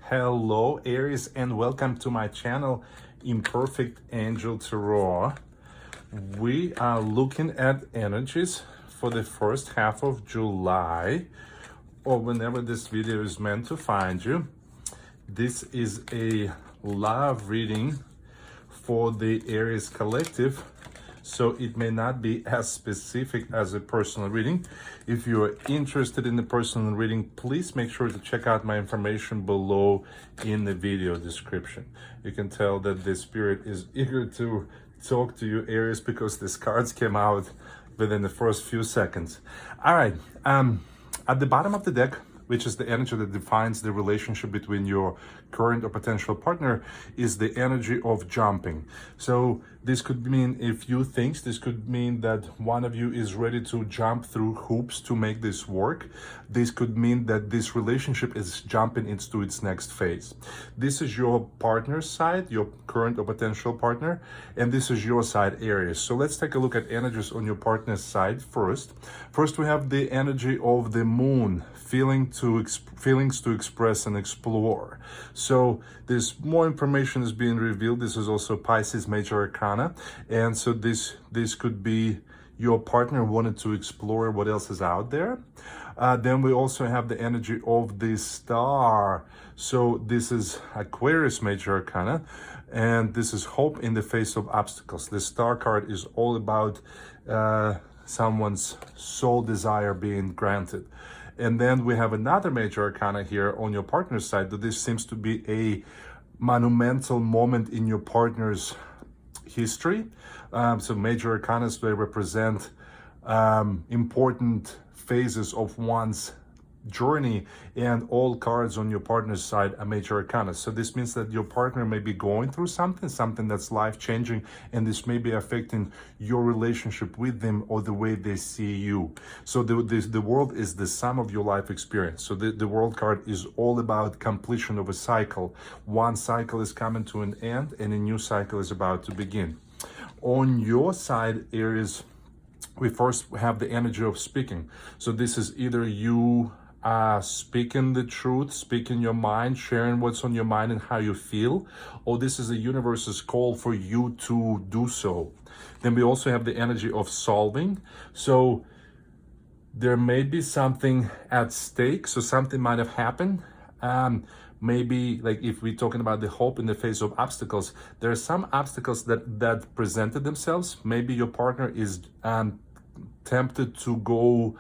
Hello Aries, and welcome to my channel Imperfect Angel Tarot. We are looking at energies for the first half of July, or whenever this video is meant to find you. This is a love reading for the Aries collective, so it may not be as specific as a personal reading. If you are interested in the personal reading, please make sure to check out my information below in the video description. You can tell that the spirit is eager to talk to you, Aries, because these cards came out within the first few seconds. All right, at the bottom of the deck, which is the energy that defines the relationship between your current or potential partner, is the energy of jumping. So this could mean a few things. This could mean that one of you is ready to jump through hoops to make this work. This could mean that this relationship is jumping into its next phase. This is your partner's side, your current or potential partner, and this is your side, Aries. So let's take a look at energies on your partner's side first. First, we have the energy of the moon, feelings to express and explore. So there's more information is being revealed. This is also Pisces major arcana, and so this could be your partner wanted to explore what else is out there. Then we also have the energy of the star. So this is Aquarius major arcana, and this is hope in the face of obstacles. The star card is all about someone's soul desire being granted. And then we have another major arcana here on your partner's side, that this seems to be a monumental moment in your partner's history. So major arcanas, they represent important phases of one's journey, and all cards on your partner's side are major arcana. So this means that your partner may be going through something that's life-changing, and this may be affecting your relationship with them or the way they see you. So the world is the sum of your life experience. So the world card is all about completion of a cycle. One cycle is coming to an end and a new cycle is about to begin. On your side, Aries, we first have the energy of speaking. So this is either you speaking the truth, speaking your mind, sharing what's on your mind and how you feel, or this is the universe's call for you to do so. Then we also have the energy of solving. So there may be something at stake, so something might have happened. Maybe, like if we're talking about the hope in the face of obstacles, there are some obstacles that presented themselves. Maybe your partner is tempted to go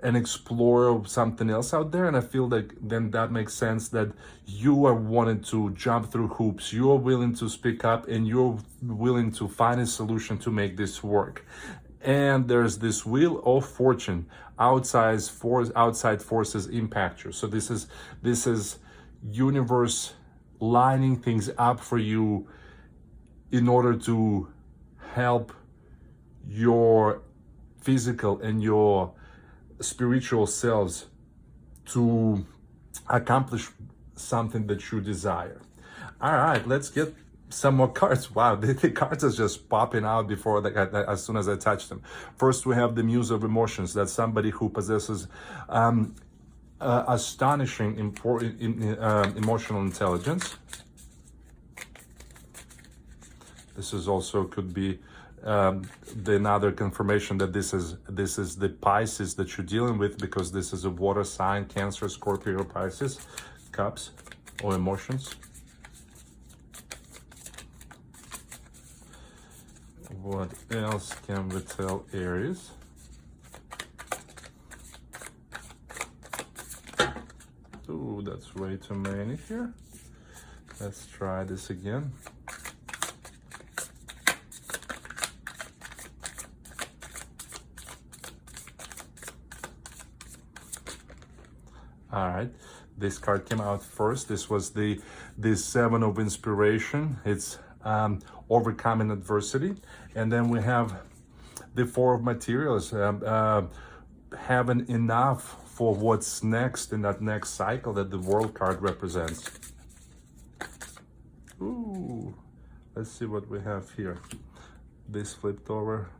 and explore something else out there, and I feel like then that makes sense that you are wanting to jump through hoops, you are willing to speak up, and you're willing to find a solution to make this work. And there's this wheel of fortune, outside forces impact you. So this is universe lining things up for you in order to help your physical and your spiritual selves to accomplish something that you desire. All right, let's get some more cards. Wow, the cards are just popping out before as soon as I touch them. First, we have the Muse of Emotions. That's somebody who possesses astonishing emotional intelligence. This is also could be another confirmation that this is the Pisces that you're dealing with, because this is a water sign, Cancer, Scorpio, or Pisces, cups or emotions. What else can we tell Aries? Ooh, that's way too many here. Let's try this again. All right, this card came out first. This was the Seven of Inspiration. It's overcoming adversity. And then we have the Four of Materials, having enough for what's next in that next cycle that the World card represents. Ooh, let's see what we have here. This flipped over.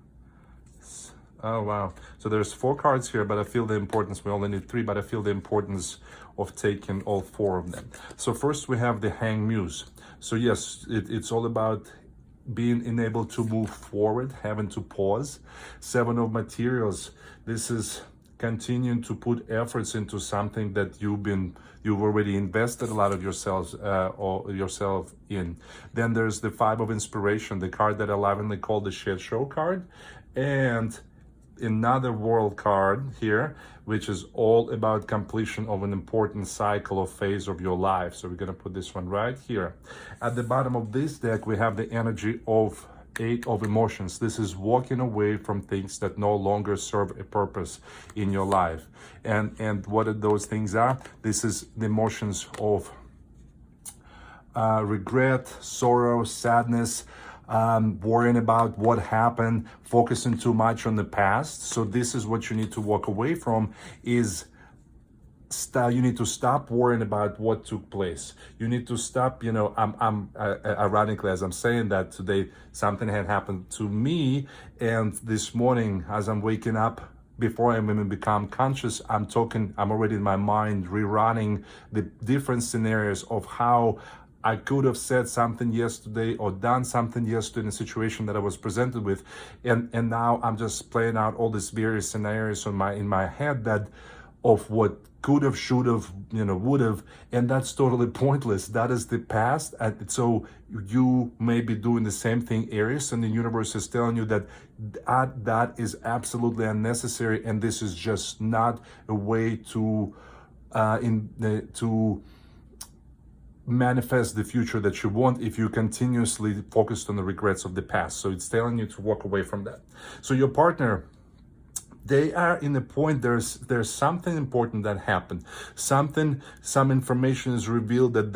Oh, wow. So there's 4 cards here, but I feel the importance. We only need 3, but I feel the importance of taking all 4 of them. So first we have the Hanged Muse. So yes, it's all about being enabled to move forward, having to pause. 7 of Materials. This is continuing to put efforts into something that you've already invested a lot of yourself in. Then there's the 5 of Inspiration, the card that I lovingly call the Shed Show card, and another World card here, which is all about completion of an important cycle or phase of your life. So we're going to put this one right here. At the bottom of this deck, we have the energy of 8 of Emotions. This is walking away from things that no longer serve a purpose in your life. And what those things are? This is the emotions of regret, sorrow, sadness, worrying about what happened, focusing too much on the past. So this is what you need to walk away from, is you need to stop worrying about what took place. You need to stop, ironically, as I'm saying that today, something had happened to me. And this morning, as I'm waking up, before I even become conscious, I'm already in my mind rerunning the different scenarios of how I could have said something yesterday or done something yesterday in a situation that I was presented with. And now I'm just playing out all these various scenarios in my head of what could have, should have, would have, and that's totally pointless. That is the past. And so you may be doing the same thing, Aries, and the universe is telling you that is absolutely unnecessary, and this is just not a way to manifest the future that you want if you continuously focused on the regrets of the past. So it's telling you to walk away from that. So your partner, they are in the point, there's something important that happened. Some information is revealed that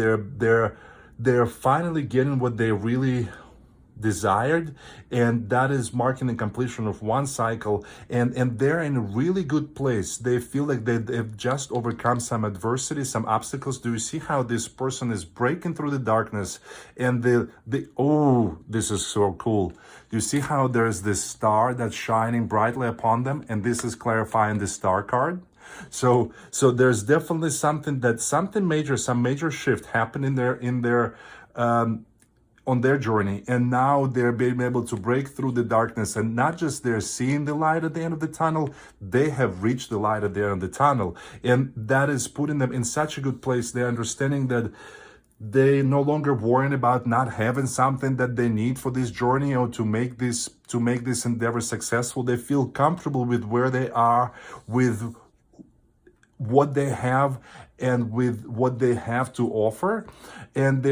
they're finally getting what they really desired, and that is marking the completion of one cycle, and they're in a really good place. They feel like they've just overcome some adversity, some obstacles. Do you see how this person is breaking through the darkness? And this is so cool. Do you see how there's this star that's shining brightly upon them, and this is clarifying the star card? So there's definitely some major shift happened in their on their journey, and now they're being able to break through the darkness, and not just they're seeing the light at the end of the tunnel, they have reached the light at the end of the tunnel, and that is putting them in such a good place. They're understanding that they no longer worrying about not having something that they need for this journey or to make this endeavor successful. They feel comfortable with where they are, with what they have, and with what they have to offer, and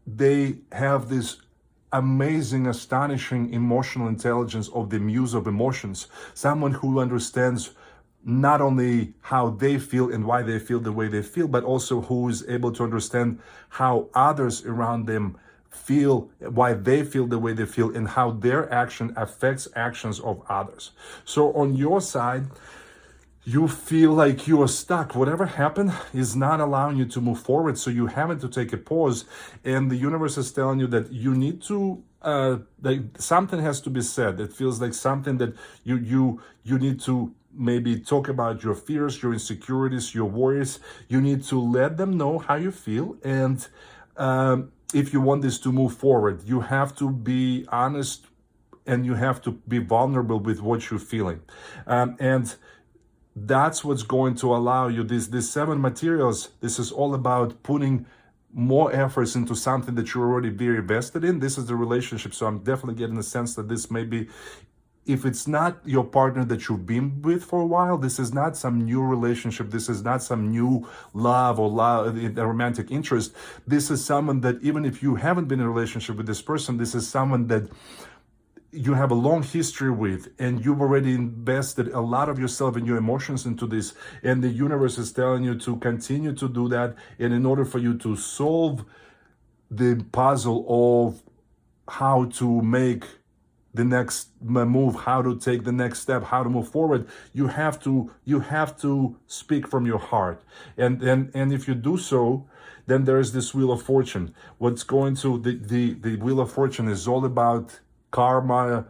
they have this amazing, astonishing emotional intelligence of the Muse of Emotions. Someone who understands not only how they feel and why they feel the way they feel, but also who is able to understand how others around them feel, why they feel the way they feel, and how their action affects actions of others. So on your side, you feel like you are stuck. Whatever happened is not allowing you to move forward. So you having to take a pause, and the universe is telling you that you need to, something has to be said. It feels like something that you need to maybe talk about your fears, your insecurities, your worries. You need to let them know how you feel. And if you want this to move forward, you have to be honest, and you have to be vulnerable with what you're feeling. And that's what's going to allow you, these 7 materials. This is all about putting more efforts into something that you're already very vested in. This is the relationship. So I'm definitely getting the sense that this may be, if it's not your partner that you've been with for a while, this is not some new relationship. This is not some new love or a romantic interest. This is someone that, even if you haven't been in a relationship with this person, this is someone that you have a long history with, and you've already invested a lot of yourself and your emotions into this, and the universe is telling you to continue to do that. And in order for you to solve the puzzle of how to make the next move, how to take the next step, how to move forward, you have to speak from your heart. And if you do so, then there's this Wheel of Fortune. What's going to the Wheel of Fortune is all about karma,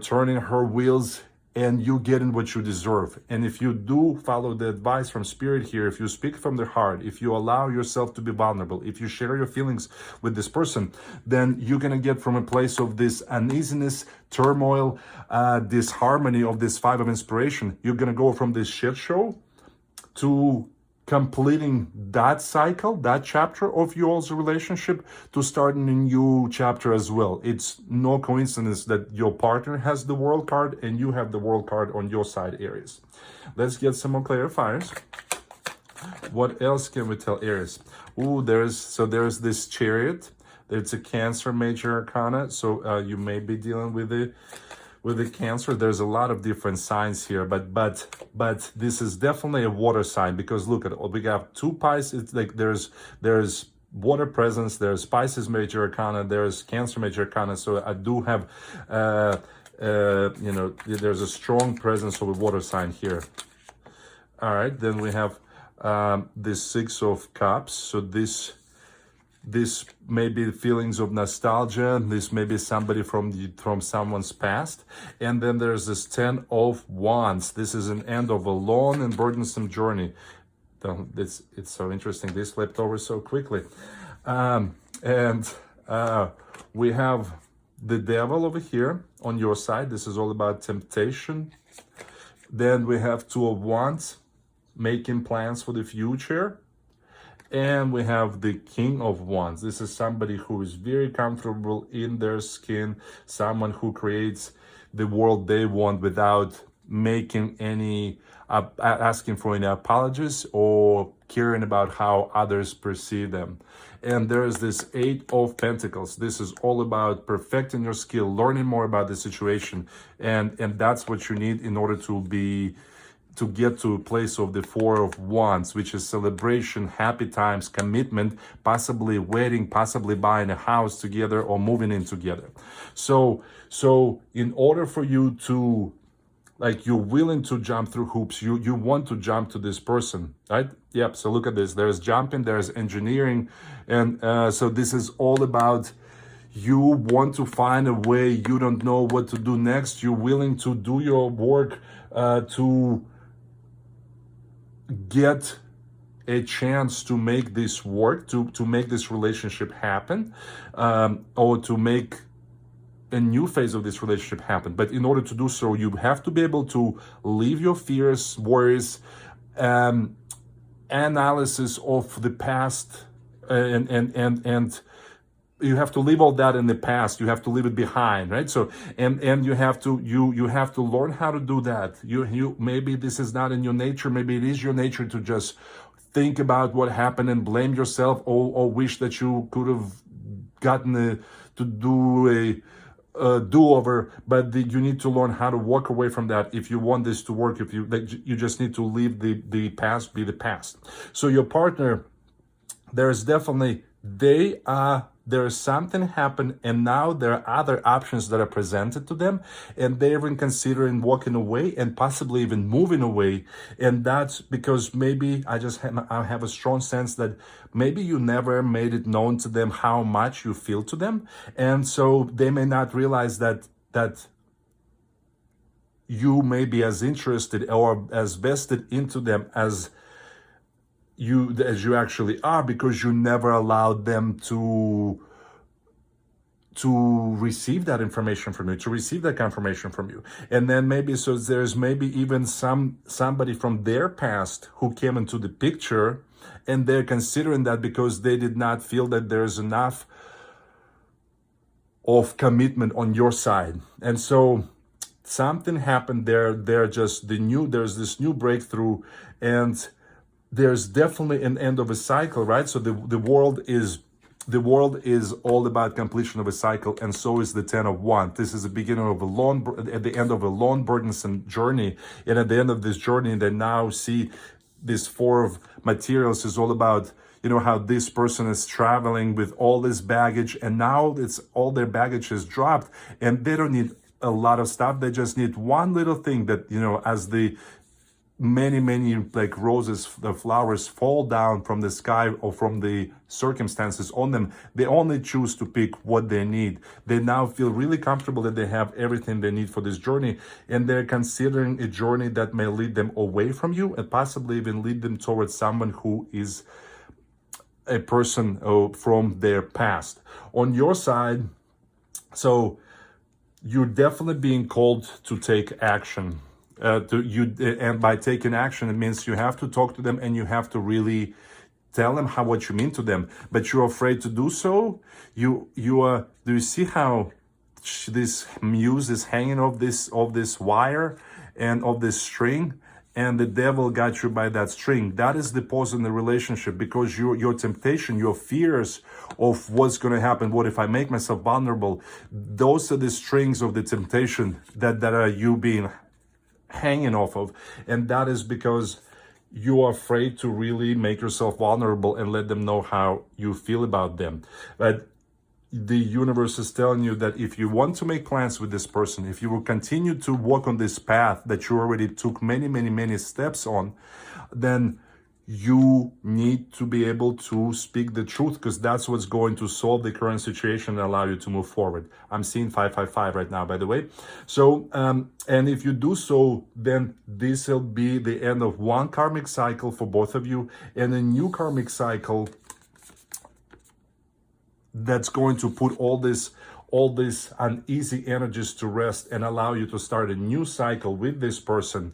turning her wheels, and you getting what you deserve. And if you do follow the advice from Spirit here, if you speak from the heart, if you allow yourself to be vulnerable, if you share your feelings with this person, then you're gonna get from a place of this uneasiness, turmoil, disharmony of this Five of Inspiration. You're gonna go from this shit show to completing that cycle, that chapter of your relationship, to starting a new chapter as well. It's no coincidence that your partner has the World card and you have the World card on your side, Aries. Let's get some more clarifiers. What else can we tell Aries? There's this Chariot. It's a Cancer major arcana, so you may be dealing with the Cancer. There's a lot of different signs here, but this is definitely a water sign, because look at, we got two Pisces. It's like there's water presence, there's Pisces major arcana, there's Cancer major arcana. So I do have there's a strong presence of a water sign here. All right, then we have this Six of Cups. So this may be feelings of nostalgia. This may be somebody from someone's past. And then there's this Ten of Wands. This is an end of a long and burdensome journey. It's so interesting. This flipped over so quickly. We have the Devil over here on your side. This is all about temptation. Then we have Two of Wands, making plans for the future. And we have the King of Wands. This is somebody who is very comfortable in their skin, someone who creates the world they want without making any, asking for any apologies or caring about how others perceive them. And there's this Eight of Pentacles. This is all about perfecting your skill, learning more about the situation. And that's what you need in order to get to a place of the Four of Wands, which is celebration, happy times, commitment, possibly wedding, possibly buying a house together or moving in together. So in order for you to, like, you're willing to jump through hoops, you want to jump to this person, right? Yep, so look at this. There's jumping, there's engineering. And so this is all about, you want to find a way, you don't know what to do next. You're willing to do your work to get a chance to make this work, to make this relationship happen, or to make a new phase of this relationship happen. But in order to do so, you have to be able to leave your fears, worries, analysis of the past, and you have to leave all that in the past. You have to leave it behind, right? So, and you have to learn how to do that. You maybe this is not in your nature. Maybe it is your nature to just think about what happened and blame yourself, or wish that you could have gotten to do a do-over. But you need to learn how to walk away from that if you want this to work. If you just need to leave the past be the past. So your partner, there's definitely there's something happened, and now there are other options that are presented to them, and they're even considering walking away and possibly even moving away. And that's because maybe I have a strong sense that maybe you never made it known to them how much you feel to them, and so they may not realize that you may be as interested or as vested into them as you actually are, because you never allowed them to receive that information from you, to receive that confirmation from you. And then there's maybe even somebody from their past who came into the picture, and they're considering that because they did not feel that there's enough of commitment on your side. And so something happened there. There's this new breakthrough, and there's definitely an end of a cycle, right? So the world is all about completion of a cycle, and so is the Ten of Wands. This is the beginning of at the end of a long, burdensome journey, and at the end of this journey, they now see this Four of Materials is all about, how this person is traveling with all this baggage, and now it's all their baggage is dropped, and they don't need a lot of stuff. They just need one little thing that, as the many like roses, the flowers fall down from the sky or from the circumstances on them. They only choose to pick what they need. They now feel really comfortable that they have everything they need for this journey, and they're considering a journey that may lead them away from you and possibly even lead them towards someone who is a person from their past. On your side, so you're definitely being called to take action. And by taking action, it means you have to talk to them and you have to really tell them what you mean to them. But you're afraid to do so. Do you see how this muse is hanging off this wire and of this string? And the devil got you by that string. That is the pause in the relationship, because your temptation, your fears of what's going to happen. What if I make myself vulnerable? Those are the strings of the temptation that are you being hanging off of. And that is because you are afraid to really make yourself vulnerable and let them know how you feel about them. But the universe is telling you that if you want to make plans with this person, if you will continue to walk on this path that you already took many steps on, then you need to be able to speak the truth, because that's what's going to solve the current situation and allow you to move forward. I'm seeing 555 right now, by the way. So, and if you do so, then this will be the end of one karmic cycle for both of you, and a new karmic cycle that's going to put all this uneasy energies to rest and allow you to start a new cycle with this person.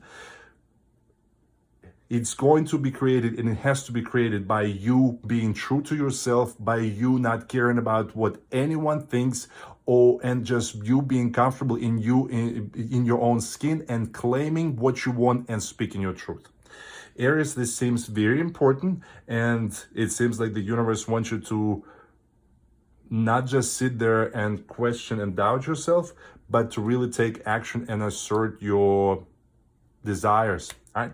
It's going to be created, and it has to be created by you being true to yourself, by you not caring about what anyone thinks, and just you being comfortable in your own skin and claiming what you want and speaking your truth. Aries, this seems very important, and it seems like the universe wants you to not just sit there and question and doubt yourself, but to really take action and assert your desires. All right.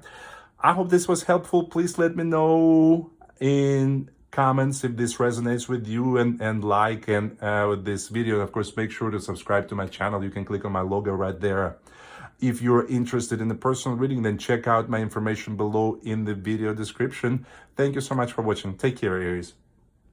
I hope this was helpful. Please let me know in comments if this resonates with you, and like with this video. And of course, make sure to subscribe to my channel. You can click on my logo right there. If you're interested in the personal reading, then check out my information below in the video description. Thank you so much for watching. Take care, Aries.